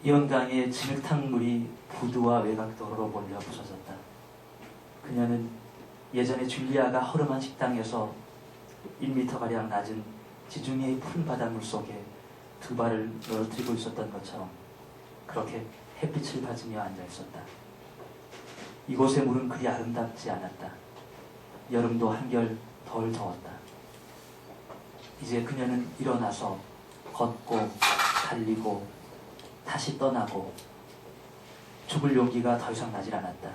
영강의 진흙탕물이 부두와 외곽도로로 몰려 부서졌다. 그녀는 예전에 줄리아가 허름한 식당에서 1m가량 낮은 지중해의 푸른 바닷물 속에 두 발을 떨어뜨리고 있었던 것처럼 그렇게 햇빛을 받으며 앉아있었다. 이곳의 물은 그리 아름답지 않았다. 여름도 한결 덜 더웠다. 이제 그녀는 일어나서 걷고 달리고 다시 떠나고 죽을 용기가 더 이상 나질 않았다.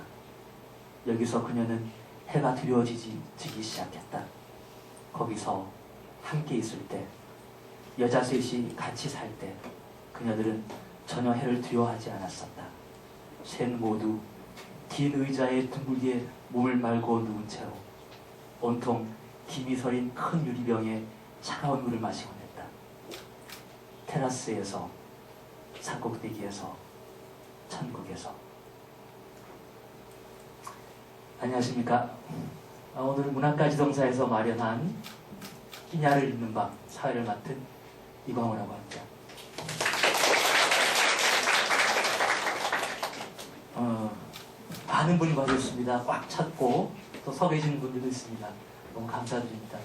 여기서 그녀는 해가 두려워지기 시작했다. 거기서 함께 있을 때, 여자 셋이 같이 살 때 그녀들은 전혀 해를 두려워하지 않았었다. 셋 모두 긴 의자에 둥글게 몸을 말고 누운 채로 온통 김이 서린 큰 유리병에 차가운 물을 마시곤 했다. 테라스에서, 산꼭대기에서, 천국에서. 안녕하십니까. 오늘 문학가지동사에서 마련한 끼냐를 읽는 밤 사회를 맡은 이광호라고 합니다. 많은 분이 와주셨습니다. 꽉 찼고 또 서 계시는 분들도 있습니다. 너무 감사드립니다.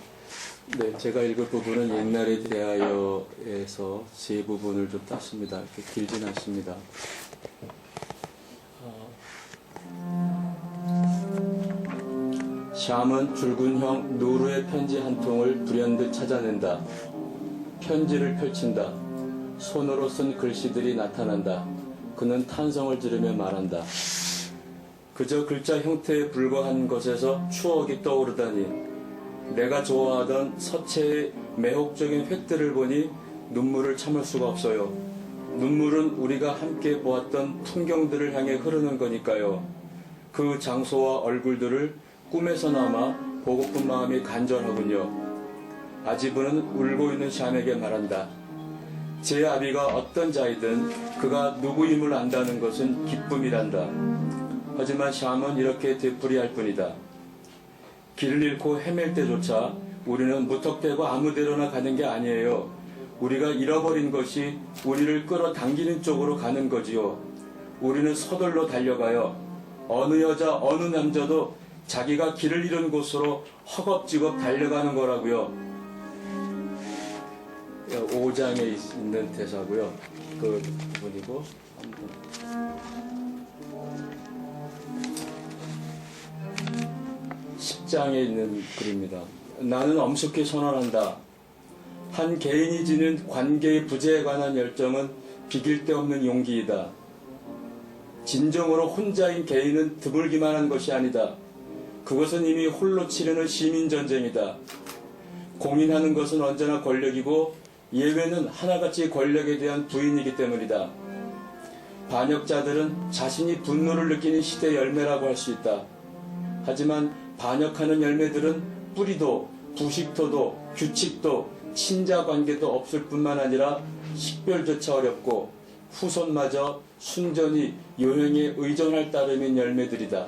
네, 제가 읽을 부분은 옛날에 대하여에서 제 부분을 좀 땄습니다. 이렇게 길진 않습니다. 샴은 줄근형 누르의 편지 한 통을 불현듯 찾아낸다. 편지를 펼친다. 손으로 쓴 글씨들이 나타난다. 그는 탄성을 지르며 말한다. 그저 글자 형태에 불과한 것에서 추억이 떠오르다니. 내가 좋아하던 서체의 매혹적인 획들을 보니 눈물을 참을 수가 없어요. 눈물은 우리가 함께 보았던 풍경들을 향해 흐르는 거니까요. 그 장소와 얼굴들을 꿈에서나마 보고픈 마음이 간절하군요. 아지부는 울고 있는 샴에게 말한다. 제 아비가 어떤 자이든 그가 누구임을 안다는 것은 기쁨이란다. 하지만 샴은 이렇게 되풀이할 뿐이다. 길을 잃고 헤맬 때조차 우리는 무턱대고 아무데로나 가는 게 아니에요. 우리가 잃어버린 것이 우리를 끌어당기는 쪽으로 가는 거지요. 우리는 서둘러 달려가요. 어느 여자 어느 남자도 자기가 길을 잃은 곳으로 허겁지겁 달려가는 거라고요. 5장에 있는 대사고요. 그 부분이고 10장에 있는 글입니다. 나는 엄숙히 선언한다. 한 개인이 지닌 관계의 부재에 관한 열정은 비길 데 없는 용기이다. 진정으로 혼자인 개인은 드물기만 한 것이 아니다. 그것은 이미 홀로 치르는 시민전쟁이다. 공인하는 것은 언제나 권력이고 예외는 하나같이 권력에 대한 부인이기 때문이다. 반역자들은 자신이 분노를 느끼는 시대의 열매라고 할 수 있다. 하지만 반역하는 열매들은 뿌리도 부식토도 규칙도 친자관계도 없을 뿐만 아니라 식별조차 어렵고 후손마저 순전히 요행에 의존할 따름인 열매들이다.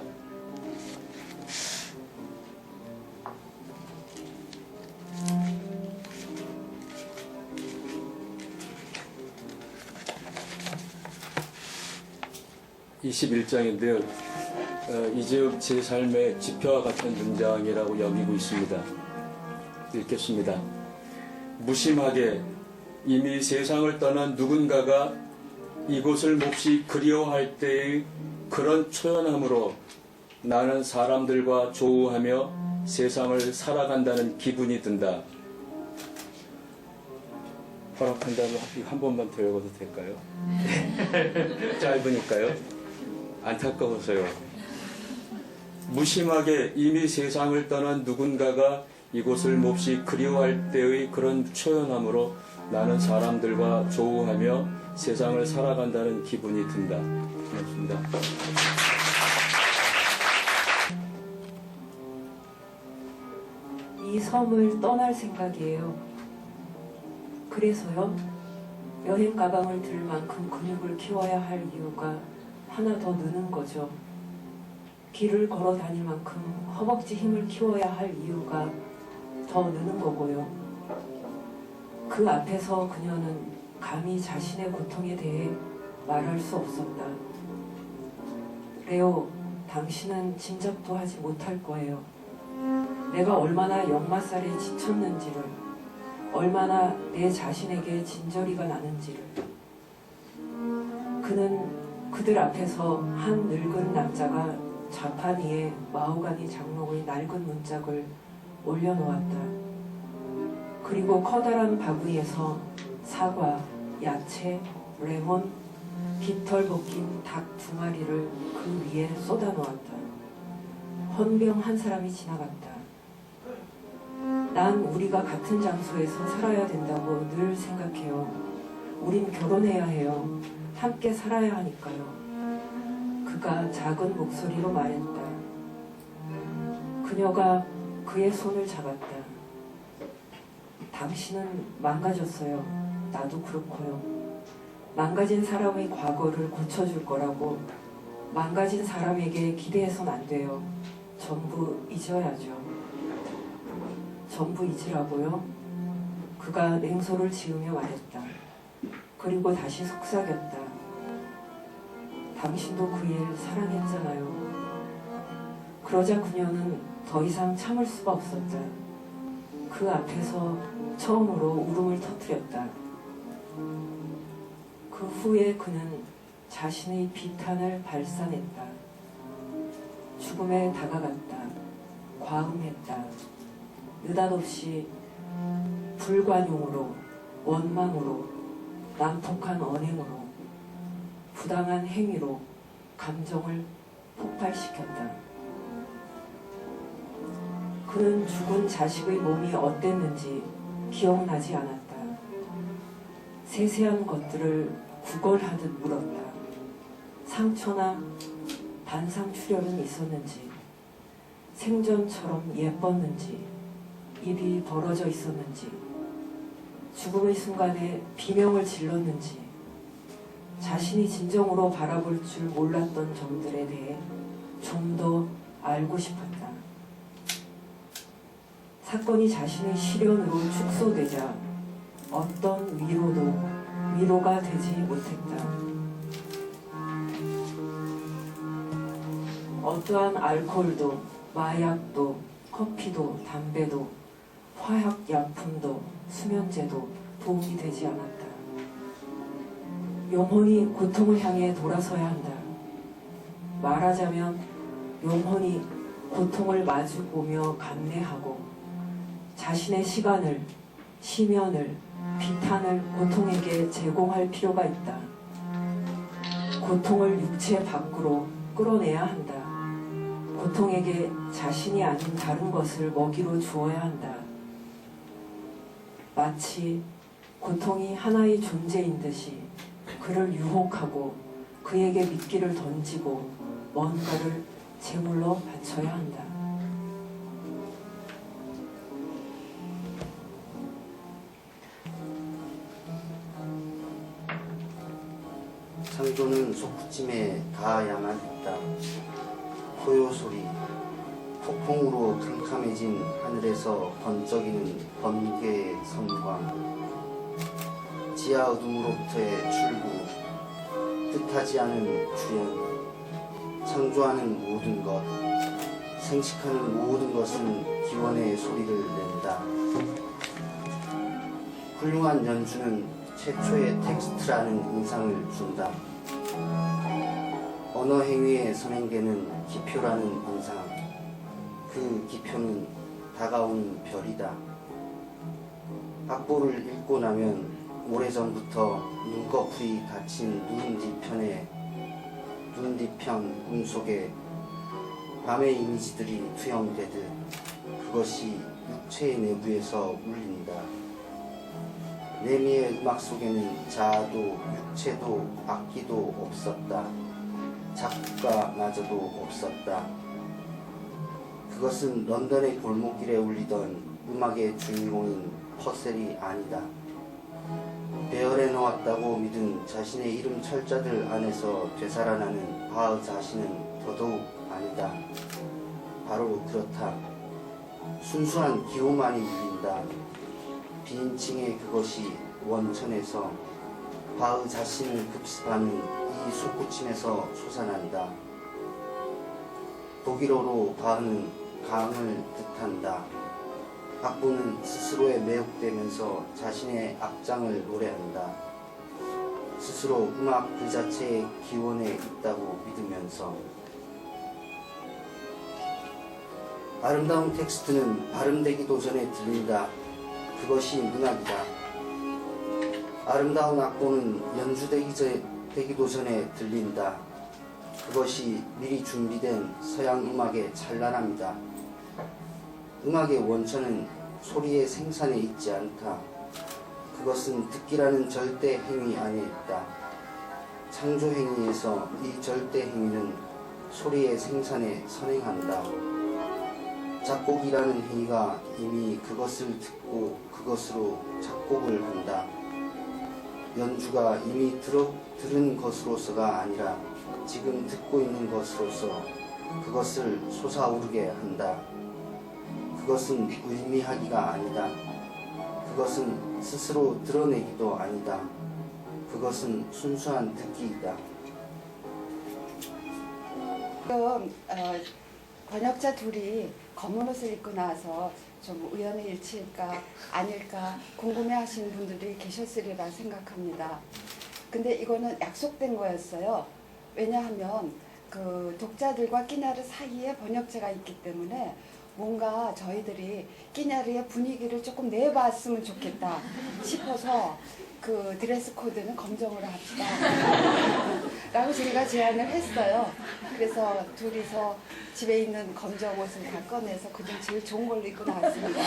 (21장인데요) 이제욱 제 삶의 지표와 같은 문장이라고 여기고 있습니다. 읽겠습니다. 무심하게 이미 세상을 떠난 누군가가 이곳을 몹시 그리워할 때의 그런 초연함으로 나는 사람들과 조우하며 세상을 살아간다는 기분이 든다. 허락한다면 한 번만 더 읽어도 될까요? 짧으니까요. 안타까워서요. 무심하게 이미 세상을 떠난 누군가가 이곳을 몹시 그리워할 때의 그런 초연함으로 나는 사람들과 조우하며 세상을 살아간다는 기분이 든다. 고맙습니다. 이 섬을 떠날 생각이에요. 그래서요, 여행 가방을 들 만큼 근육을 키워야 할 이유가 하나 더 느는 거죠. 길을 걸어 다닐 만큼 허벅지 힘을 키워야 할 이유가 더 느는 거고요. 그 앞에서 그녀는 감히 자신의 고통에 대해 말할 수 없었다. 레오, 당신은 짐작도 하지 못할 거예요. 내가 얼마나 역마살에 지쳤는지를, 얼마나 내 자신에게 진저리가 나는지를. 그는 그들 앞에서 한 늙은 남자가 좌판 위에 마호가니 장록의 낡은 문짝을 올려놓았다. 그리고 커다란 바구니에서 사과, 야채, 레몬, 깃털 벗긴 닭 2마리를 그 위에 쏟아놓았다. 헌병 한 사람이 지나갔다. 난 우리가 같은 장소에서 살아야 된다고 늘 생각해요. 우린 결혼해야 해요. 함께 살아야 하니까요. 그가 작은 목소리로 말했다. 그녀가 그의 손을 잡았다. 당신은 망가졌어요. 나도 그렇고요. 망가진 사람의 과거를 고쳐줄 거라고 망가진 사람에게 기대해선 안 돼요. 전부 잊어야죠. 전부 잊으라고요? 그가 냉소를 지으며 말했다. 그리고 다시 속삭였다. 당신도 그 일 사랑했잖아요. 그러자 그녀는 더 이상 참을 수가 없었다. 그 앞에서 처음으로 울음을 터뜨렸다. 그 후에 그는 자신의 비탄을 발산했다. 죽음에 다가갔다. 과음했다. 느닷없이 불관용으로, 원망으로, 난폭한 언행으로, 부당한 행위로 감정을 폭발시켰다. 그는 죽은 자식의 몸이 어땠는지 기억나지 않았다. 세세한 것들을 구걸하듯 물었다. 상처나 반상 출혈은 있었는지, 생전처럼 예뻤는지, 입이 벌어져 있었는지, 죽음의 순간에 비명을 질렀는지, 자신이 진정으로 바라볼 줄 몰랐던 점들에 대해 좀 더 알고 싶었다. 사건이 자신의 시련으로 축소되자 어떤 위로가 되지 못했다. 어떠한 알코올도, 마약도, 커피도, 담배도, 화학약품도, 수면제도 도움이 되지 않았다. 영혼이 고통을 향해 돌아서야 한다. 말하자면 영혼이 고통을 마주보며 감내하고 자신의 시간을, 시면을, 비탄을 고통에게 제공할 필요가 있다. 고통을 육체 밖으로 끌어내야 한다. 고통에게 자신이 아닌 다른 것을 먹이로 주어야 한다. 마치 고통이 하나의 존재인 듯이 그를 유혹하고 그에게 미끼를 던지고 뭔가를 제물로 바쳐야 한다. 창조는 속구찜에 닿아야만 했다. 포효 소리, 폭풍으로 캄캄해진 하늘에서 번쩍이는 번개의 선광, 지하 어둠으로부터의 출구, 뜻하지 않은 출현, 창조하는 모든 것, 생식하는 모든 것은 기원의 소리를 낸다. 훌륭한 연주는 최초의 텍스트라는 인상을 준다. 언어 행위의 선행되는 기표라는 인상, 그 기표는 다가오는 별이다. 악보를 읽고 나면 오래전부터 눈꺼풀이 닫힌 눈 뒤편 꿈속에 밤의 이미지들이 투영되듯 그것이 육체의 내부에서 울린다. 레미의 음악 속에는 자아도 육체도 악기도 없었다. 작곡가마저도 없었다. 그것은 런던의 골목길에 울리던 음악의 주인공인 퍼셀이 아니다. 배열해 놓았다고 믿은 자신의 이름 철자들 안에서 되살아나는 바흐 자신은 더더욱 아니다. 바로 그렇다. 순수한 기호만이 울린다. 비인칭의 그것이 원천에서 바흐 자신을 급습하는 이 솟구침에서 솟아난다. 독일어로 가은은 강을 뜻한다. 악보는 스스로에 매혹되면서 자신의 악장을 노래한다. 스스로 음악 그 자체의 기원에 있다고 믿으면서. 아름다운 텍스트는 발음되기도 전에 들린다. 그것이 문학이다. 아름다운 악보는 연주되기도 전에 들린다. 그것이 미리 준비된 서양 음악의 찬란함이다. 음악의 원천은 소리의 생산에 있지 않다. 그것은 듣기라는 절대 행위 안에 있다. 창조 행위에서 이 절대 행위는 소리의 생산에 선행한다. 작곡이라는 행위가 이미 그것을 듣고 그것으로 작곡을 한다. 연주가 이미 들은 것으로서가 아니라 지금 듣고 있는 것으로서 그것을 솟아오르게 한다. 그것은 의미하기가 아니다. 그것은 스스로 드러내기도 아니다. 그것은 순수한 듣기이다. 지금 번역자 둘이 검은 옷을 입고 나와서 좀 우연의 일치일까 아닐까 궁금해하시는 분들이 계셨으리라 생각합니다. 근데 이거는 약속된 거였어요. 왜냐하면 그 독자들과 끼냐르 사이에 번역자가 있기 때문에 뭔가 저희들이 끼냐르의 분위기를 조금 내봤으면 좋겠다 싶어서 그 드레스 코드는 검정으로 합시다 라고 제가 제안을 했어요. 그래서 둘이서 집에 있는 검정 옷을 다 꺼내서 그중 제일 좋은 걸로 입고 나왔습니다.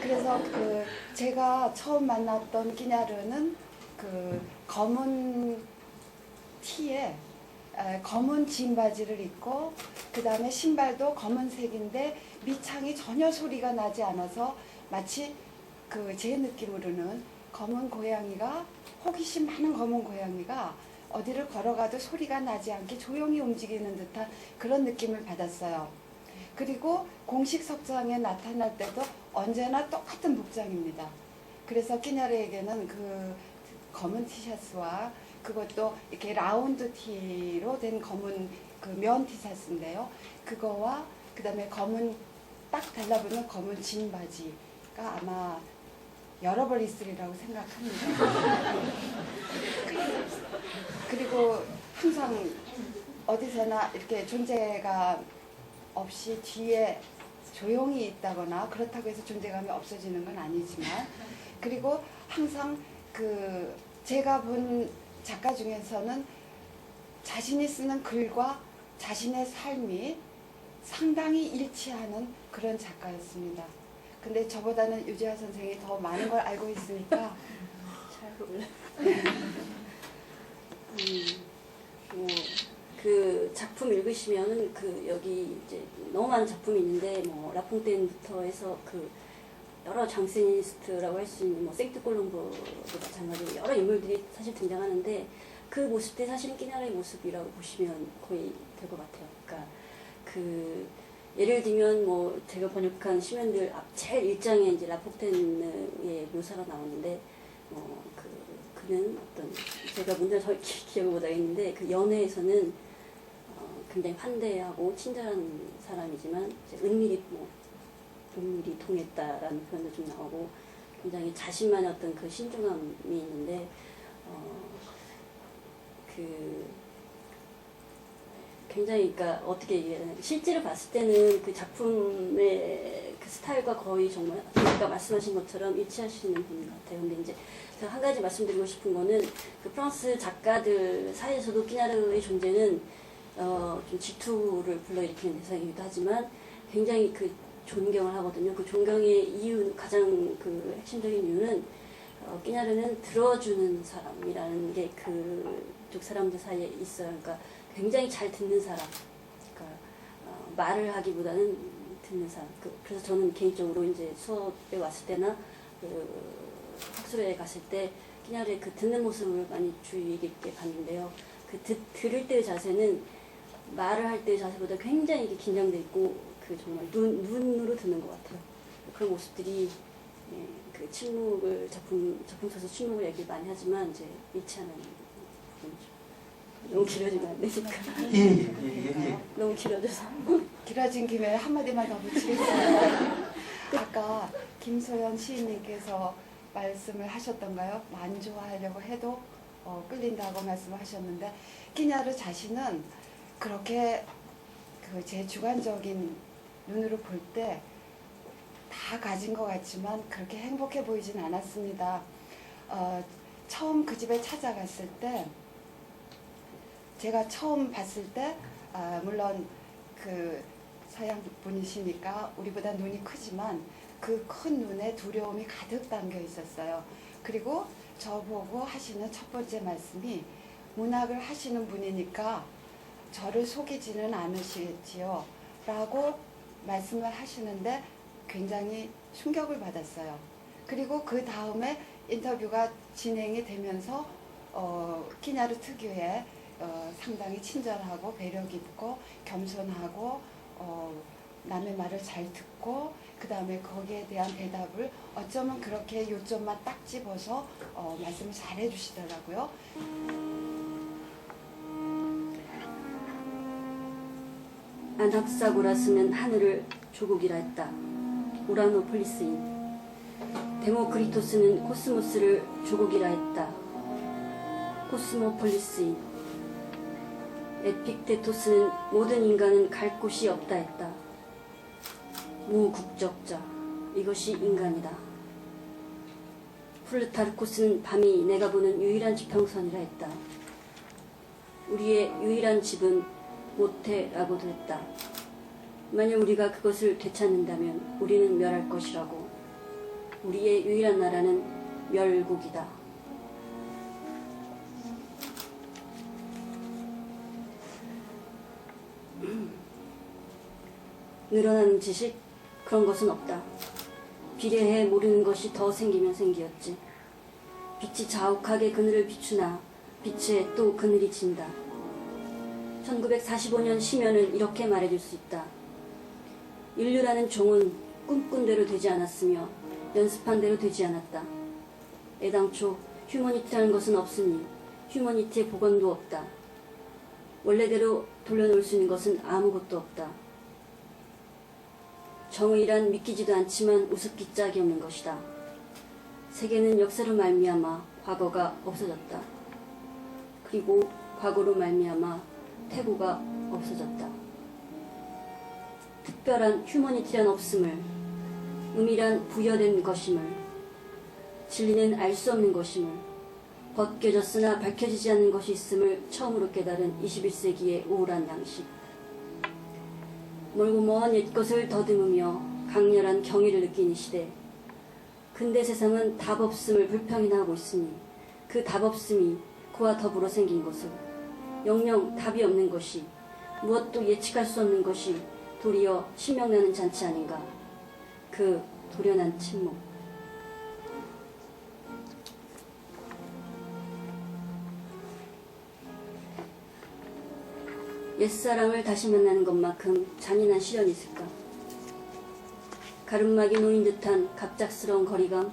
그래서 그 제가 처음 만났던 끼냐르는 그 검은 티에 검은 진 바지를 입고 그 다음에 신발도 검은색인데 밑창이 전혀 소리가 나지 않아서 마치 그 제 느낌으로는 검은 고양이가 호기심 많은 검은 고양이가 어디를 걸어가도 소리가 나지 않게 조용히 움직이는 듯한 그런 느낌을 받았어요. 그리고 공식 석장에 나타날 때도 언제나 똑같은 복장입니다. 그래서 끼냐르에게는 그 검은 티셔츠와 그것도 이렇게 라운드 티로 된 검은 그 면 티셔츠인데요. 그거와 그 다음에 검은 딱 달라붙는 검은 진 바지가 아마 여러 벌 있으리라고 생각합니다. 그리고 항상 어디서나 이렇게 존재가 없이 뒤에 조용히 있다거나 그렇다고 해서 존재감이 없어지는 건 아니지만 그리고 항상 그 제가 본 작가 중에서는 자신이 쓰는 글과 자신의 삶이 상당히 일치하는 그런 작가였습니다. 근데 저보다는 유재하 선생이 더 많은 걸 알고 있으니까 잘 몰라. 그 작품 읽으시면은 그 여기 이제 너무 많은 작품이 있는데 뭐 라퐁테인부터 해서 그 여러 장세니스트라고 할 수 있는 뭐 생트콜롬보도 마찬가지로 여러 인물들이 사실 등장하는데 그 모습들이 사실은 끼냐르의 모습이라고 보시면 거의 될 것 같아요. 그러니까 그 예를 들면 뭐 제가 번역한 시면들 제일 1장에 이제 라퐁테인의 묘사가 나오는데 그는 어떤 제가 문제 잘 기억을 못하겠는데 그 연애에서는 굉장히 환대하고 친절한 사람이지만 이제 은밀히 통했다라는 표현도 좀 나오고 굉장히 자신만의 어떤 그 신중함이 있는데 그 굉장히 그러니까 어떻게 얘기하냐 실제로 봤을 때는 그 작품의 그 스타일과 거의 정말 아까 말씀하신 것처럼 일치하시는 분 같아요. 근데 이제 제가 한 가지 말씀드리고 싶은 거는 그 프랑스 작가들 사이에서도 끼냐르의 존재는 좀 질투를 불러일으키는 대상이기도 하지만 굉장히 그 존경을 하거든요. 그 존경의 이유 가장 그 핵심적인 이유는 끼냐르는 들어주는 사람이라는 게 그쪽 사람들 사이에 있어요. 그러니까 굉장히 잘 듣는 사람. 그러니까 말을 하기보다는 듣는 사람. 그래서 저는 개인적으로 이제 수업에 왔을 때나 그 학술회에 갔을 때 끼냐르의 그 듣는 모습을 많이 주의 깊게 봤는데요. 그 들을 때의 자세는 말을 할 때의 자세보다 굉장히 이렇게 긴장돼 있고 그 정말 눈으로 듣는 것 같아요. 그런 모습들이 그 침묵을 작품 써서 침묵을 얘기 많이 하지만 이제 일치하는 부분이죠. 너무 길어지면 안 되니까. 예. 너무 길어져서. 길어진 김에 한마디만 더 붙이겠습니다. 아까 김소연 시인님께서 말씀을 하셨던가요? 만조하려고 해도 끌린다고 말씀을 하셨는데 끼냐르 자신은 그렇게 그 제 주관적인 눈으로 볼 때 다 가진 것 같지만 그렇게 행복해 보이진 않았습니다. 처음 그 집에 찾아갔을 때 제가 처음 봤을 때 물론 그 서양 분이시니까 우리보다 눈이 크지만 그 큰 눈에 두려움이 가득 담겨 있었어요. 그리고 저보고 하시는 첫 번째 말씀이 문학을 하시는 분이니까 저를 속이지는 않으시지요 라고 말씀을 하시는데 굉장히 충격을 받았어요. 그리고 그 다음에 인터뷰가 진행이 되면서 끼냐르 특유의 상당히 친절하고 배려 깊고 겸손하고 남의 말을 잘 듣고 그 다음에 거기에 대한 대답을 어쩌면 그렇게 요점만 딱 집어서 말씀을 잘 해주시더라고요. 안학사고라스는 하늘을 조국이라 했다. 우라노폴리스인. 데모크리토스는 코스모스를 조국이라 했다. 코스모폴리스인. 에픽테토스는 모든 인간은 갈 곳이 없다 했다. 무국적자. 이것이 인간이다. 플루타르코스는 밤이 내가 보는 유일한 지평선이라 했다. 우리의 유일한 집은 모태라고도 했다. 만약 우리가 그것을 되찾는다면 우리는 멸할 것이라고. 우리의 유일한 나라는 멸국이다. 늘어나는 지식? 그런 것은 없다. 비례해 모르는 것이 더 생기면 생기었지. 빛이 자욱하게 그늘을 비추나 빛에 또 그늘이 진다. 1945년 시면은 이렇게 말해줄 수 있다. 인류라는 종은 꿈꾼 대로 되지 않았으며 연습한 대로 되지 않았다. 애당초 휴머니티라는 것은 없으니 휴머니티의 복원도 없다. 원래대로 돌려놓을 수 있는 것은 아무것도 없다. 정의란 믿기지도 않지만 우습기 짝이 없는 것이다. 세계는 역사로 말미암아 과거가 없어졌다. 그리고 과거로 말미암아 태고가 없어졌다. 특별한 휴머니티란 없음을, 의미란 부여된 것임을, 진리는 알 수 없는 것임을, 벗겨졌으나 밝혀지지 않는 것이 있음을 처음으로 깨달은 21세기의 우울한 양식. 멀고 먼 옛것을 더듬으며 강렬한 경의를 느끼는 시대. 근대 세상은 답 없음을 불평이나 하고 있으니 그 답 없음이 그와 더불어 생긴 것을, 영영 답이 없는 것이, 무엇도 예측할 수 없는 것이 도리어 신명나는 잔치 아닌가. 그 도련한 침묵. 옛사랑을 다시 만나는 것만큼 잔인한 시련이 있을까? 가름막이 놓인 듯한 갑작스러운 거리감,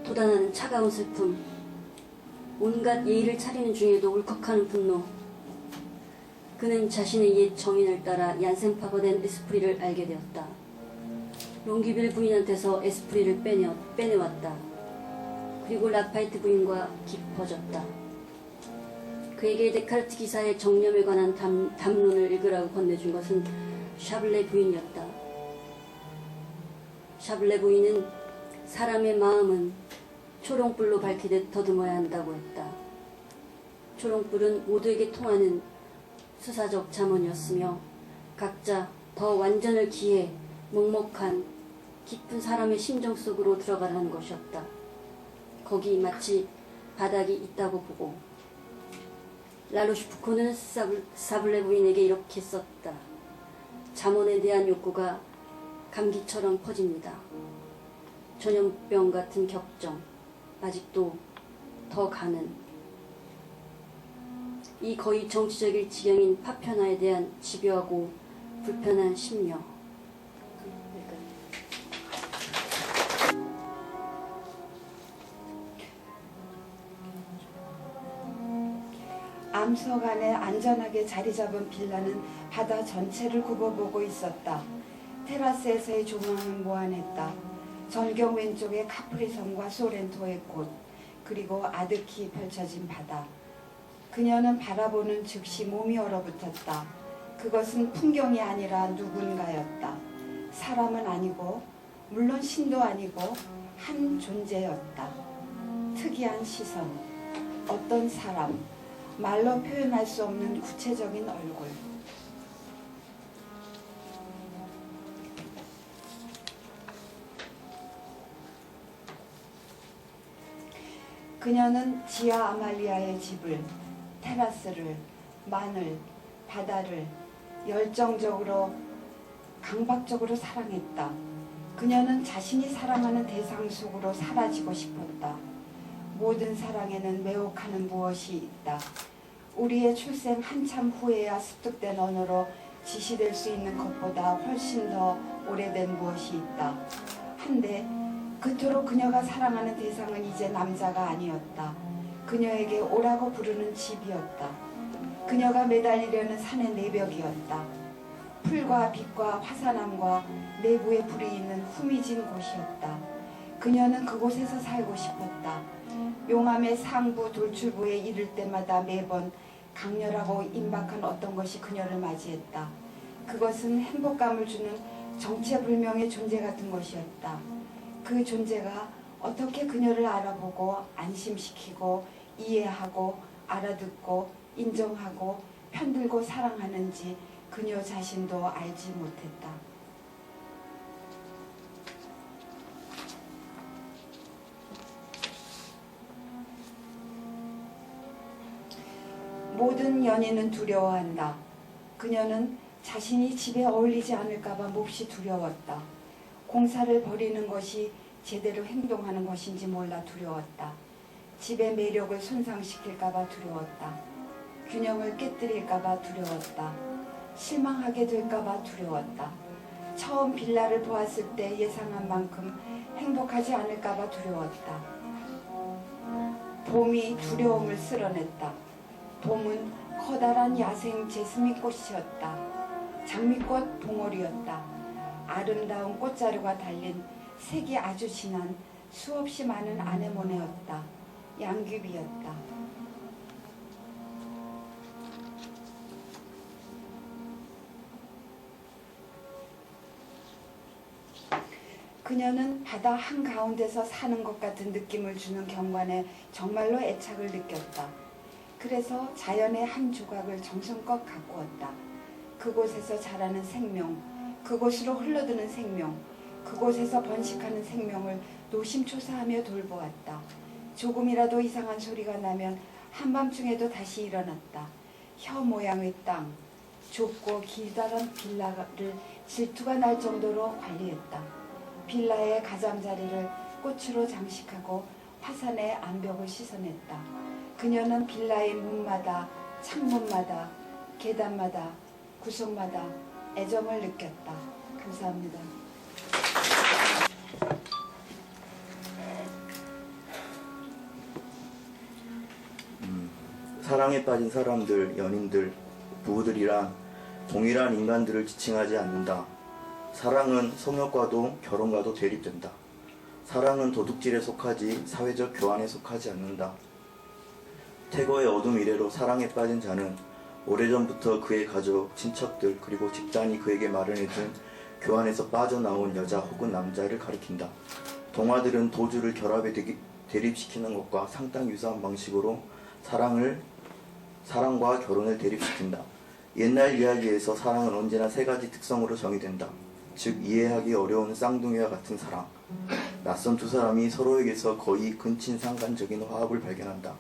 돋아나는 차가운 슬픔, 온갖 예의를 차리는 중에도 울컥하는 분노. 그는 자신의 옛 정인을 따라 얀센파가 된 에스프리를 알게 되었다. 롱기빌 부인한테서 에스프리를 빼내왔다. 그리고 라파이트 부인과 깊어졌다. 그에게 데카르트 기사의 정념에 관한 담론을 읽으라고 건네준 것은 샤블레 부인이었다. 샤블레 부인은 사람의 마음은 초롱불로 밝히듯 더듬어야 한다고 했다. 초롱불은 모두에게 통하는 수사적 잠언이었으며 각자 더 완전을 기해 먹먹한 깊은 사람의 심정 속으로 들어가라는 것이었다. 거기 마치 바닥이 있다고 보고. 라로슈프코는 사블레 부인에게 이렇게 썼다. 잠언에 대한 욕구가 감기처럼 퍼집니다. 전염병 같은 격정, 아직도 더 가는. 이 거의 정치적일 지경인 파편화에 대한 집요하고 불편한 심려. 남서간에 안전하게 자리 잡은 빌라는 바다 전체를 굽어보고 있었다. 테라스에서의 조망은 무한했다. 전경 왼쪽에 카프리섬과 소렌토의 꽃, 그리고 아득히 펼쳐진 바다. 그녀는 바라보는 즉시 몸이 얼어붙었다. 그것은 풍경이 아니라 누군가였다. 사람은 아니고 물론 신도 아니고 한 존재였다. 특이한 시선, 어떤 사람, 말로 표현할 수 없는 구체적인 얼굴. 그녀는 지아 아말리아의 집을, 테라스를, 마늘, 바다를 열정적으로, 강박적으로 사랑했다. 그녀는 자신이 사랑하는 대상 속으로 사라지고 싶었다. 모든 사랑에는 매혹하는 무엇이 있다. 우리의 출생 한참 후에야 습득된 언어로 지시될 수 있는 것보다 훨씬 더 오래된 무엇이 있다. 한데 그토록 그녀가 사랑하는 대상은 이제 남자가 아니었다. 그녀에게 오라고 부르는 집이었다. 그녀가 매달리려는 산의 내벽이었다. 풀과 빛과 화산암과 내부에 불이 있는 후미진 곳이었다. 그녀는 그곳에서 살고 싶었다. 용암의 상부 돌출부에 이를 때마다 매번 강렬하고 임박한 어떤 것이 그녀를 맞이했다. 그것은 행복감을 주는 정체불명의 존재 같은 것이었다. 그 존재가 어떻게 그녀를 알아보고 안심시키고 이해하고 알아듣고 인정하고 편들고 사랑하는지 그녀 자신도 알지 못했다. 모든 연인은 두려워한다. 그녀는 자신이 집에 어울리지 않을까봐 몹시 두려웠다. 공사를 벌이는 것이 제대로 행동하는 것인지 몰라 두려웠다. 집의 매력을 손상시킬까봐 두려웠다. 균형을 깨뜨릴까봐 두려웠다. 실망하게 될까봐 두려웠다. 처음 빌라를 보았을 때 예상한 만큼 행복하지 않을까봐 두려웠다. 봄이 두려움을 쓸어냈다. 봄은 커다란 야생 제스민 꽃이었다. 장미꽃 봉오리였다. 아름다운 꽃자루가 달린 색이 아주 진한 수없이 많은 아네모네였다. 양귀비였다. 그녀는 바다 한가운데서 사는 것 같은 느낌을 주는 경관에 정말로 애착을 느꼈다. 그래서 자연의 한 조각을 정성껏 가꾸었다. 그곳에서 자라는 생명, 그곳으로 흘러드는 생명, 그곳에서 번식하는 생명을 노심초사하며 돌보았다. 조금이라도 이상한 소리가 나면 한밤중에도 다시 일어났다. 혀 모양의 땅, 좁고 길다란 빌라를 질투가 날 정도로 관리했다. 빌라의 가장자리를 꽃으로 장식하고 화산의 암벽을 씻어냈다. 그녀는 빌라의 문마다, 창문마다, 계단마다, 구석마다 애정을 느꼈다. 감사합니다. 사랑에 빠진 사람들, 연인들, 부부들이란 동일한 인간들을 지칭하지 않는다. 사랑은 성역과도 결혼과도 대립된다. 사랑은 도둑질에 속하지 사회적 교환에 속하지 않는다. 태거의 어둠 이래로 사랑에 빠진 자는 오래전부터 그의 가족, 친척들, 그리고 집단이 그에게 마련해준 교환에서 빠져나온 여자 혹은 남자를 가리킨다. 동화들은 도주를 결합에 대립시키는 것과 상당히 유사한 방식으로 사랑과 결혼을 대립시킨다. 옛날 이야기에서 사랑은 언제나 세 가지 특성으로 정의된다. 즉 이해하기 어려운 쌍둥이와 같은 사랑, 낯선 두 사람이 서로에게서 거의 근친상간적인 화합을 발견한다.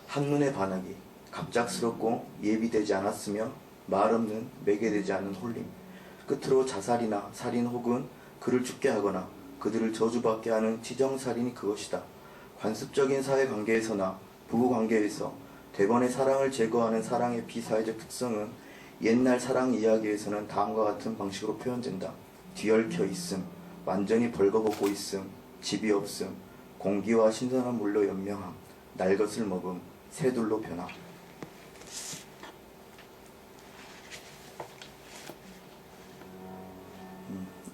한눈에 반하기, 갑작스럽고 예비되지 않았으며 말없는 매개되지 않은 홀림, 끝으로 자살이나 살인 혹은 그를 죽게 하거나 그들을 저주받게 하는 치정살인이 그것이다. 관습적인 사회관계에서나 부부관계에서 대번의 사랑을 제거하는 사랑의 비사회적 특성은 옛날 사랑 이야기에서는 다음과 같은 방식으로 표현된다. 뒤얽혀 있음, 완전히 벌거벗고 있음, 집이 없음, 공기와 신선한 물로 연명함, 날 것을 먹음, 새둘로 변함.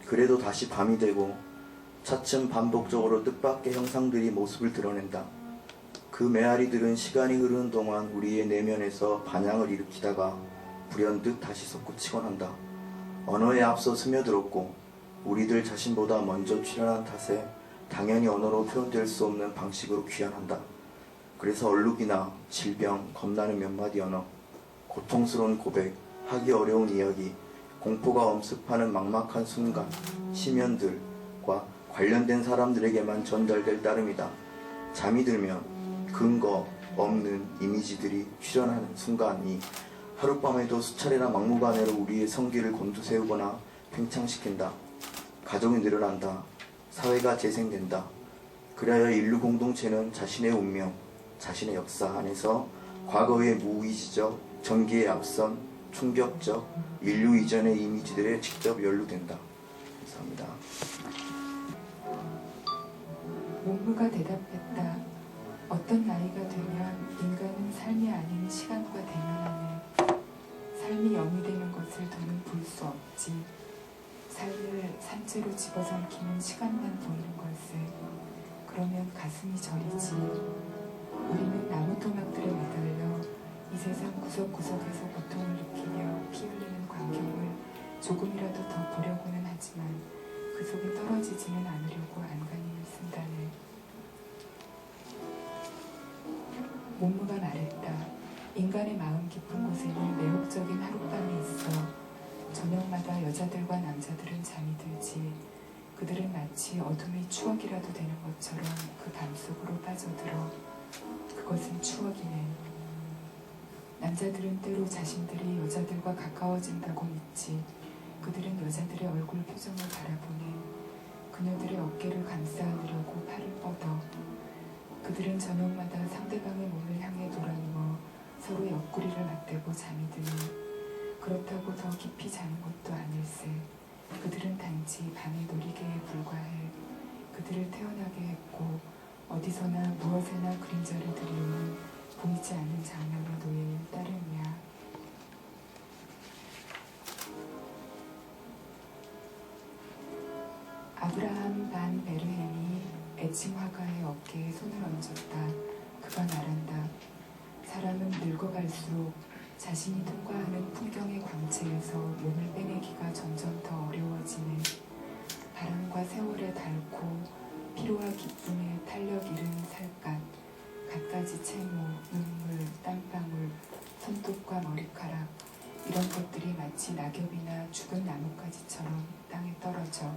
그래도 다시 밤이 되고 차츰 반복적으로 뜻밖의 형상들이 모습을 드러낸다. 그 메아리들은 시간이 흐르는 동안 우리의 내면에서 반향을 일으키다가 불현듯 다시 솟구치곤 한다. 언어에 앞서 스며들었고 우리들 자신보다 먼저 출현한 탓에 당연히 언어로 표현될 수 없는 방식으로 귀환한다. 그래서 얼룩이나 질병, 겁나는 몇 마디 언어, 고통스러운 고백, 하기 어려운 이야기, 공포가 엄습하는 막막한 순간, 심연들과 관련된 사람들에게만 전달될 따름이다. 잠이 들면 근거 없는 이미지들이 출현하는 순간이 하룻밤에도 수차례나 막무가내로 우리의 성기를 곤두세우거나 팽창시킨다. 가족이 늘어난다. 사회가 재생된다. 그리하여 인류 공동체는 자신의 운명, 자신의 역사 안에서 과거의 무의지적, 전기에 앞선 충격적, 인류 이전의 이미지들에 직접 연루된다. 감사합니다. 몽무가 대답했다. 어떤 나이가 되면 인간은 삶이 아닌 시간과 대면하네. 삶이 영이 되는 것을 더는 볼 수 없지. 삶을 산채로 집어삼키는 시간만 보이는 걸세. 그러면 가슴이 저리지. 우리는 나무 토막들에 매달려 이 세상 구석구석에서 고통을 느끼며 피 흘리는 광경을 조금이라도 더 보려고는 하지만 그 속에 떨어지지는 않으려고 안간힘을 쓴다네. 몽무가 말했다. 인간의 마음 깊은 곳에는 매혹적인 하룻밤이 있어. 저녁마다 여자들과 남자들은 잠이 들지. 그들은 마치 어둠의 추억이라도 되는 것처럼 그 밤속으로 빠져들어. 그것은 추억이네. 남자들은 때로 자신들이 여자들과 가까워진다고 믿지. 그들은 여자들의 얼굴 표정을 바라보네. 그녀들의 어깨를 감싸 안으려고 팔을 뻗어. 그들은 저녁마다 상대방의 몸을 향해 돌아누워 서로 옆구리를 맞대고 잠이 드니 그렇다고 더 깊이 자는 것도 아닐세. 그들은 단지 밤의 놀이개에 불과해. 그들을 태어나게 했고 어디서나 무엇에나 그림자를 들이우는 보이지 않는 장면의 노예일 따름이야. 아브라함 반 베르햄이 애칭 화가의 어깨에 손을 얹었다. 그가 말한다. 사람은 늙어갈수록 자신이 통과하는 풍경의 광채에서 몸을 빼내기가 점점 더 어려워지네. 바람과 세월의 닳고 피로와 기쁨의 탄력 잃은 살갗, 갖가지 채모, 눈물, 땀방울, 손톱과 머리카락 이런 것들이 마치 낙엽이나 죽은 나뭇가지처럼 땅에 떨어져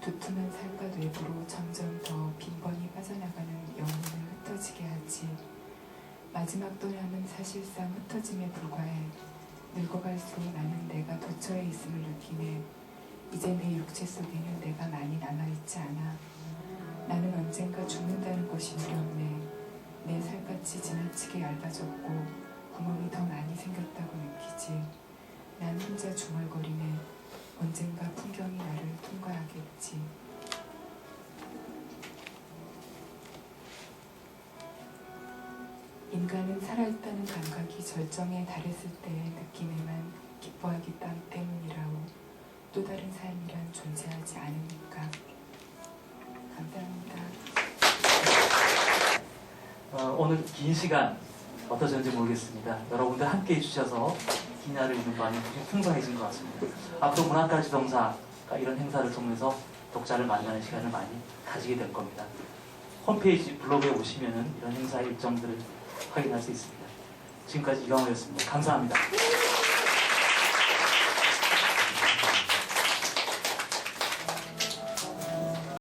두툼한 살갗 외부로 점점 더 빈번히 빠져나가는 영혼을 흩어지게 하지. 마지막 떠남은 사실상 흩어짐에 불과해. 늙어갈수록 나는 내가 도처에 있음을 느끼네. 이제 내 육체 속에는 내가 많이 남아있지 않아. 나는 언젠가 죽는다는 것이 두렵네. 내 살갗이 지나치게 얇아졌고 구멍이 더 많이 생겼다고 느끼지. 난 혼자 중얼거리네. 언젠가 풍경이 나를 통과하겠지. 인간은 살아있다는 감각이 절정에 달했을 때의 느낌에만 기뻐하기 때문이라고. 또 다른 삶이란 존재하지 않으니까. 감사합니다. 오늘 긴 시간 어떠셨는지 모르겠습니다. 여러분들 함께 해주셔서 기냐를 읽는 밤이 굉장히 풍성해진 것 같습니다. 앞으로 문학가 지동사가 이런 행사를 통해서 독자를 만나는 시간을 많이 가지게 될 겁니다. 홈페이지 블로그에 오시면 이런 행사의 일정들을 확인할 수 있습니다. 지금까지 이광호였습니다. 감사합니다.